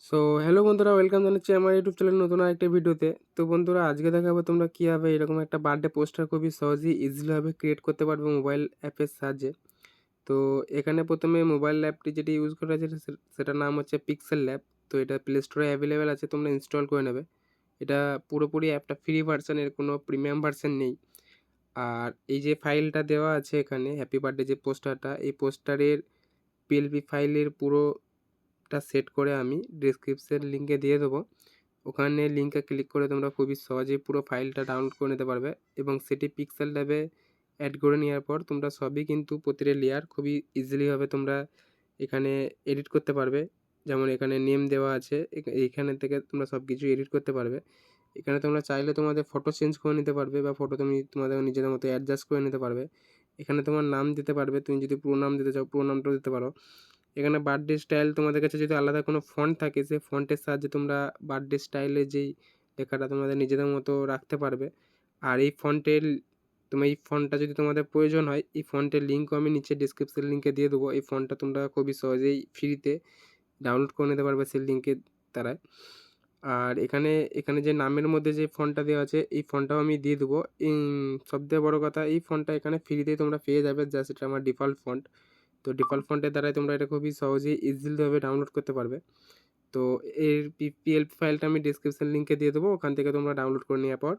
So hello বন্ধুরা, welcome জানাচ্ছি আমার ইউটিউব চ্যানেল নতুন আরেকটা ভিডিওতে। তো বন্ধুরা, আজকে দেখাবো তোমরা কীভাবে এরকম একটা বার্থডে পোস্টার খুবই সহজেই ইজিলিভাবে ক্রিয়েট করতে পারবে মোবাইল অ্যাপের সাহায্যে। তো এখানে প্রথমে মোবাইল অ্যাপটি যেটি ইউজ করা আছে সেটার নাম হচ্ছে পিক্সেল ল্যাব। তো এটা প্লে স্টোরে অ্যাভেলেবেল আছে, তোমরা ইনস্টল করে নেবে। এটা পুরোপুরি অ্যাপটা ফ্রি ভার্সন, এর কোনো প্রিমিয়াম ভার্সন নেই। আর এই যে ফাইলটা দেওয়া আছে এখানে হ্যাপি বার্থডে যে পোস্টারটা, এই পোস্টারের পিএলপি ফাইলের পুরোটা সেট করে আমি ডেসক্রিপশন লিঙ্কে দিয়ে দেবো। ওখানে লিঙ্কে ক্লিক করে তোমরা খুবই সহজেই পুরো ফাইলটা ডাউনলোড করে নিতে পারবে এবং সেটি পিক্সেল ল্যাবে অ্যাড করে নেওয়ার পর তোমরা সবই কিন্তু প্রতিটা লেয়ার খুবই ইজিলিভাবে তোমরা এখানে এডিট করতে পারবে। যেমন এখানে নেম দেওয়া আছে, এইখানে থেকে তোমরা সব কিছু এডিট করতে পারবে। এখানে তোমরা চাইলে তোমাদের ফটো চেঞ্জ করে নিতে পারবে বা ফটো তুমি তোমাদের নিজেদের মতো অ্যাডজাস্ট করে নিতে পারবে। এখানে তোমার নাম দিতে পারবে, তুমি যদি পুরো নাম দিতে চাও পুরো নামটাও দিতে পারো। এখানে বার্থডে স্টাইল তোমাদের কাছে যদি আলাদা কোনো ফন্ট থাকে, সেই ফন্টের সাহায্যে তোমরা বার্থডে স্টাইলের যেই লেখাটা তোমাদের নিজেদের মতো রাখতে পারবে। আর এই ফন্টের এই ফন্টটা যদি তোমাদের প্রয়োজন হয়, এই ফন্টের লিঙ্কও আমি নিচে ডিসক্রিপশন লিঙ্কে দিয়ে দেবো। এই ফন্টটা তোমরা খুবই সহজেই ফ্রিতে ডাউনলোড করে নিতে পারবে সেই লিঙ্কের দ্বারায়। আর এখানে এখানে যে নামের মধ্যে যে ফন্টটা দেওয়া আছে, এই ফন্টটাও আমি দিয়ে দেবো। সবথেকে বড় কথা, এই ফন্টটা এখানে ফ্রিতেই তোমরা পেয়ে যাবে, জাস্ট এটা আমার ডিফল্ট ফন্ট। তো ডিফল্ট ফন্টের দ্বারাই তোমরা এটা খুবই সহজেই ইজিলিভাবে ডাউনলোড করতে পারবে। তো এর পিএলপি ফাইলটা আমি ডিসক্রিপশন লিঙ্কে দিয়ে দেবো, ওখান থেকে তোমরা ডাউনলোড করে নেওয়ার পর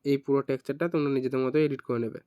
এই পুরো টেক্সচারটা তোমরা নিজেদের মতো এডিট করে নেবে।